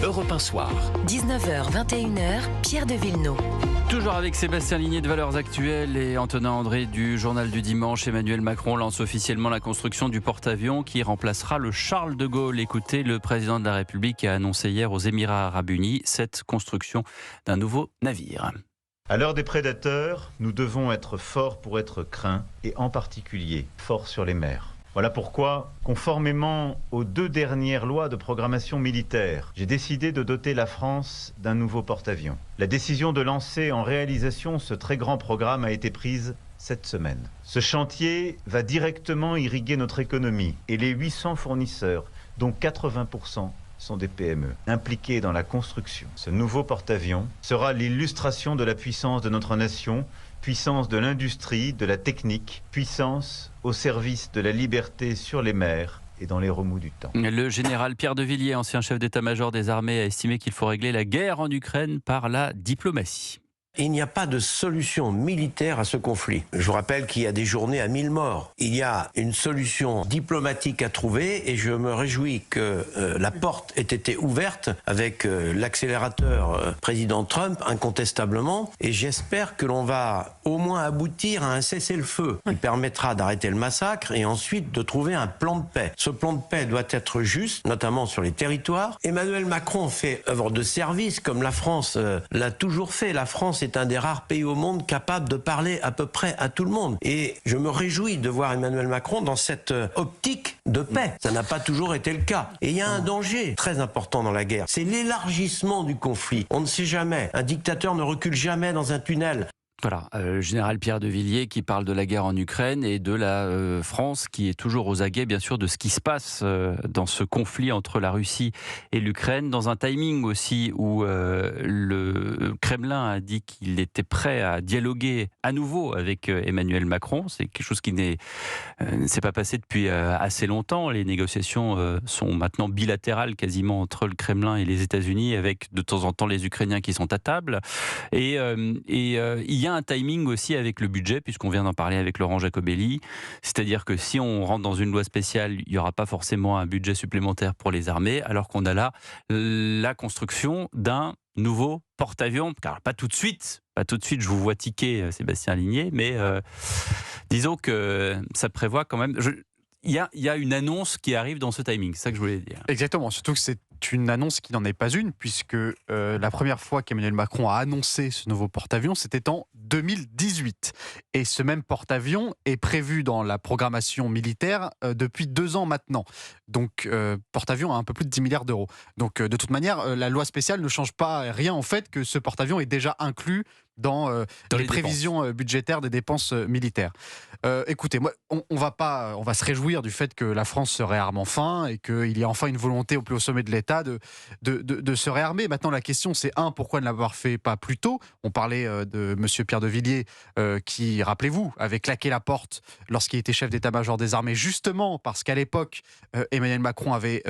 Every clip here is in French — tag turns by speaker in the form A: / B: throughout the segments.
A: Europe 1 Soir.
B: 19h, 21h, Pierre de Villeneuve.
C: Toujours avec Sébastien Ligné de Valeurs Actuelles et Antonin André du Journal du Dimanche. Emmanuel Macron lance officiellement la construction du porte-avions qui remplacera le Charles de Gaulle. Écoutez, le président de la République a annoncé hier aux Émirats Arabes Unis cette construction d'un nouveau navire.
D: À l'heure des prédateurs, nous devons être forts pour être craints et en particulier forts sur les mers. Voilà pourquoi, conformément aux 2 dernières lois de programmation militaire, j'ai décidé de doter la France d'un nouveau porte-avions. La décision de lancer en réalisation ce très grand programme a été prise cette semaine. Ce chantier va directement irriguer notre économie et les 800 fournisseurs, dont 80% sont des PME, impliqués dans la construction. Ce nouveau porte-avions sera l'illustration de la puissance de notre nation, puissance de l'industrie, de la technique, puissance au service de la liberté sur les mers et dans les remous du temps.
C: Le général Pierre de Villiers, ancien chef d'état-major des armées, a estimé qu'il faut régler la guerre en Ukraine par la diplomatie.
E: Il n'y a pas de solution militaire à ce conflit. Je vous rappelle qu'il y a des journées à 1000 morts. Il y a une solution diplomatique à trouver et je me réjouis que la porte ait été ouverte avec l'accélérateur président Trump, incontestablement. Et j'espère que l'on va au moins aboutir à un cessez-le-feu qui permettra d'arrêter le massacre et ensuite de trouver un plan de paix. Ce plan de paix doit être juste, notamment sur les territoires. Emmanuel Macron fait œuvre de service comme la France l'a toujours fait. La France est un des rares pays au monde capable de parler à peu près à tout le monde. Et je me réjouis de voir Emmanuel Macron dans cette optique de paix. Ça n'a pas toujours été le cas. Et il y a un danger très important dans la guerre. C'est l'élargissement du conflit. On ne sait jamais. Un dictateur ne recule jamais dans un tunnel.
C: Voilà, général Pierre de Villiers qui parle de la guerre en Ukraine et de la France qui est toujours aux aguets, bien sûr, de ce qui se passe dans ce conflit entre la Russie et l'Ukraine, dans un timing aussi où le Kremlin a dit qu'il était prêt à dialoguer à nouveau avec Emmanuel Macron. C'est quelque chose qui ne s'est pas passé depuis assez longtemps. Les négociations sont maintenant bilatérales quasiment entre le Kremlin et les États-Unis, avec de temps en temps les Ukrainiens qui sont à table. Et il y a un timing aussi avec le budget, puisqu'on vient d'en parler avec Laurent Jacobelli. C'est-à-dire que si on rentre dans une loi spéciale, il n'y aura pas forcément un budget supplémentaire pour les armées, alors qu'on a là la construction d'un nouveau porte-avions. Car pas tout de suite, je vous vois tiquer, Sébastien Ligné, mais disons que ça prévoit quand même... Il y a une annonce qui arrive dans ce timing, c'est ça que je voulais dire.
F: Exactement, surtout que c'est une annonce qui n'en est pas une, puisque la première fois qu'Emmanuel Macron a annoncé ce nouveau porte-avions, c'était en 2018. Et ce même porte-avions est prévu dans la programmation militaire depuis 2 ans maintenant. Donc, porte-avions à un peu plus de 10 milliards d'euros. Donc, de toute manière, la loi spéciale ne change pas rien en fait que ce porte-avions est déjà inclus dans les prévisions budgétaires des dépenses militaires. Écoutez, moi, on va se réjouir du fait que la France se réarme enfin et qu'il y a enfin une volonté au plus haut sommet de l'État de se réarmer. Maintenant, la question, c'est pourquoi ne l'avoir fait pas plus tôt ? On parlait de monsieur Pierre de Villiers qui, rappelez-vous, avait claqué la porte lorsqu'il était chef d'état-major des armées, justement parce qu'à l'époque, Emmanuel Macron avait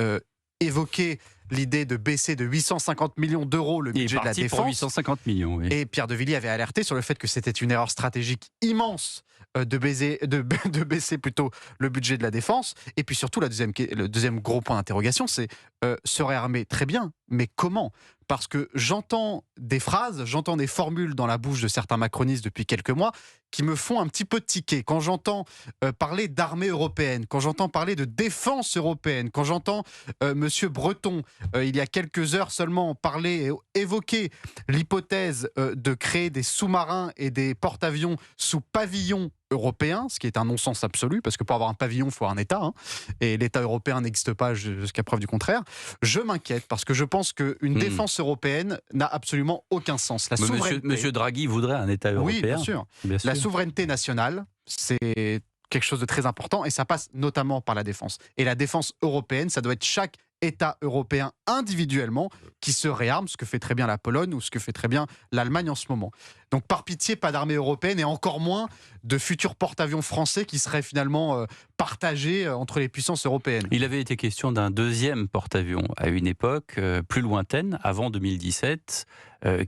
F: évoqué l'idée de baisser de 850 millions d'euros le budget de la défense.
C: Pour 850 millions, oui.
F: Et Pierre de Villiers avait alerté sur le fait que c'était une erreur stratégique immense de baisser plutôt le budget de la défense. Et puis surtout, le deuxième gros point d'interrogation, c'est se réarmer très bien, mais comment ? Parce que j'entends des phrases, j'entends des formules dans la bouche de certains macronistes depuis quelques mois qui me font un petit peu tiquer. Quand j'entends parler d'armée européenne, quand j'entends parler de défense européenne, quand j'entends monsieur Breton, il y a quelques heures seulement, évoquer l'hypothèse de créer des sous-marins et des porte-avions sous pavillon européen, ce qui est un non-sens absolu, parce que pour avoir un pavillon, il faut un État, et l'État européen n'existe pas jusqu'à preuve du contraire. Je m'inquiète, parce que je pense qu'une défense européenne n'a absolument aucun sens. La souveraineté...
C: Monsieur Draghi voudrait un État européen.
F: Oui, bien sûr. La souveraineté nationale, c'est quelque chose de très important, et ça passe notamment par la défense. Et la défense européenne, ça doit être chaque État européen individuellement qui se réarme, ce que fait très bien la Pologne ou ce que fait très bien l'Allemagne en ce moment. Donc par pitié, pas d'armée européenne et encore moins de futurs porte-avions français qui seraient finalement partagés entre les puissances européennes.
C: Il avait été question d'un deuxième porte-avions à une époque plus lointaine, avant 2017,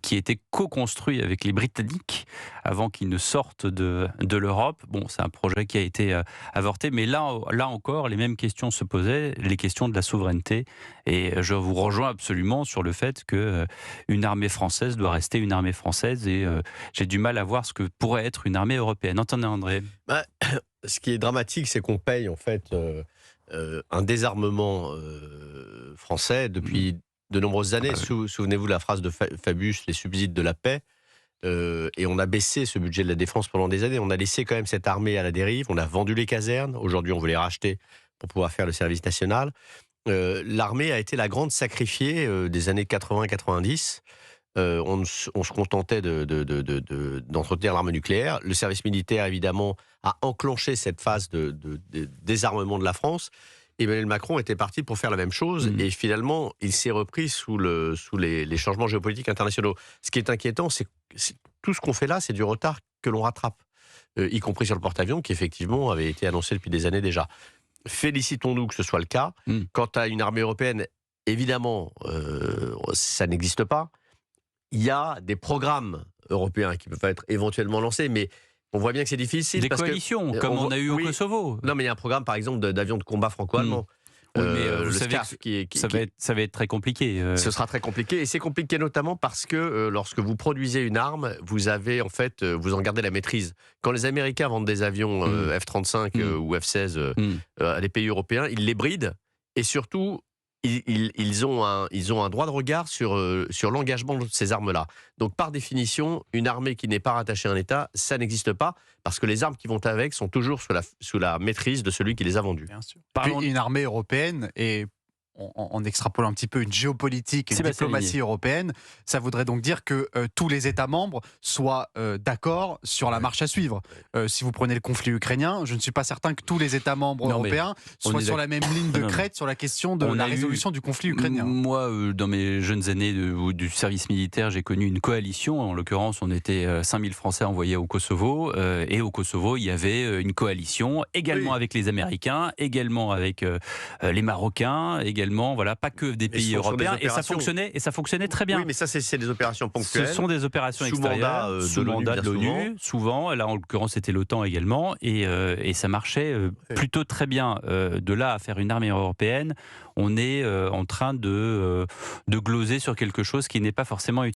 C: qui a été co-construit avec les Britanniques avant qu'ils ne sortent de l'Europe. Bon, c'est un projet qui a été avorté, mais là encore, les mêmes questions se posaient, les questions de la souveraineté. Et je vous rejoins absolument sur le fait qu'une armée française doit rester une armée française, et j'ai du mal à voir ce que pourrait être une armée européenne. Entendez, André?
A: Ce qui est dramatique, c'est qu'on paye en fait un désarmement français depuis de nombreuses années. Souvenez-vous de la phrase de Fabius, les subsides de la paix. Et on a baissé ce budget de la défense pendant des années. On a laissé quand même cette armée à la dérive. On a vendu les casernes. Aujourd'hui, on veut les racheter pour pouvoir faire le service national. L'armée a été la grande sacrifiée des années 80-90. On se contentait d'entretenir l'arme nucléaire. Le service militaire, évidemment, a enclenché cette phase de désarmement de la France. Emmanuel Macron était parti pour faire la même chose, et finalement, il s'est repris sous les changements géopolitiques internationaux. Ce qui est inquiétant, c'est tout ce qu'on fait là, c'est du retard que l'on rattrape, y compris sur le porte-avions, qui effectivement avait été annoncé depuis des années déjà. Félicitons-nous que ce soit le cas. Quant à une armée européenne, évidemment, ça n'existe pas. Il y a des programmes européens qui peuvent être éventuellement lancés, mais on voit bien que c'est difficile.
C: Des coalitions, comme on a eu au Kosovo.
A: Non, mais il y a un programme, par exemple, d'avions de combat franco-allemands.
C: Oui, mais vous
A: le
C: savez
A: SCAF
C: ça va être très compliqué.
A: Ce sera très compliqué, et c'est compliqué notamment parce que lorsque vous produisez une arme, vous avez en fait, vous en gardez la maîtrise. Quand les Américains vendent des avions F-35 ou F-16 à des pays européens, ils les brident, et surtout ils ont un droit de regard sur l'engagement de ces armes-là. Donc par définition, une armée qui n'est pas rattachée à un État, ça n'existe pas, parce que les armes qui vont avec sont toujours sous la maîtrise de celui qui les a vendues.
F: Bien sûr. Puis une armée européenne, et en extrapolant un petit peu une géopolitique et une diplomatie européenne, ça voudrait donc dire que tous les États membres soient d'accord sur la marche à suivre. Si vous prenez le conflit ukrainien, je ne suis pas certain que tous les États membres européens soient sur la même ligne de crête sur la question de la résolution du conflit ukrainien.
C: Moi, dans mes jeunes années du service militaire, j'ai connu une coalition. En l'occurrence, on était 5000 Français envoyés au Kosovo. Et au Kosovo, il y avait une coalition, également avec les Américains, également avec les Marocains, également, voilà, pas que des pays européens, et ça fonctionnait très bien.
A: Oui, mais ça, c'est des opérations ponctuelles.
C: Ce sont des opérations extérieures, sous mandat de l'ONU, souvent. Là, en l'occurrence, c'était l'OTAN également, et ça marchait plutôt très bien. De là à faire une armée européenne, on est en train de gloser sur quelque chose qui n'est pas forcément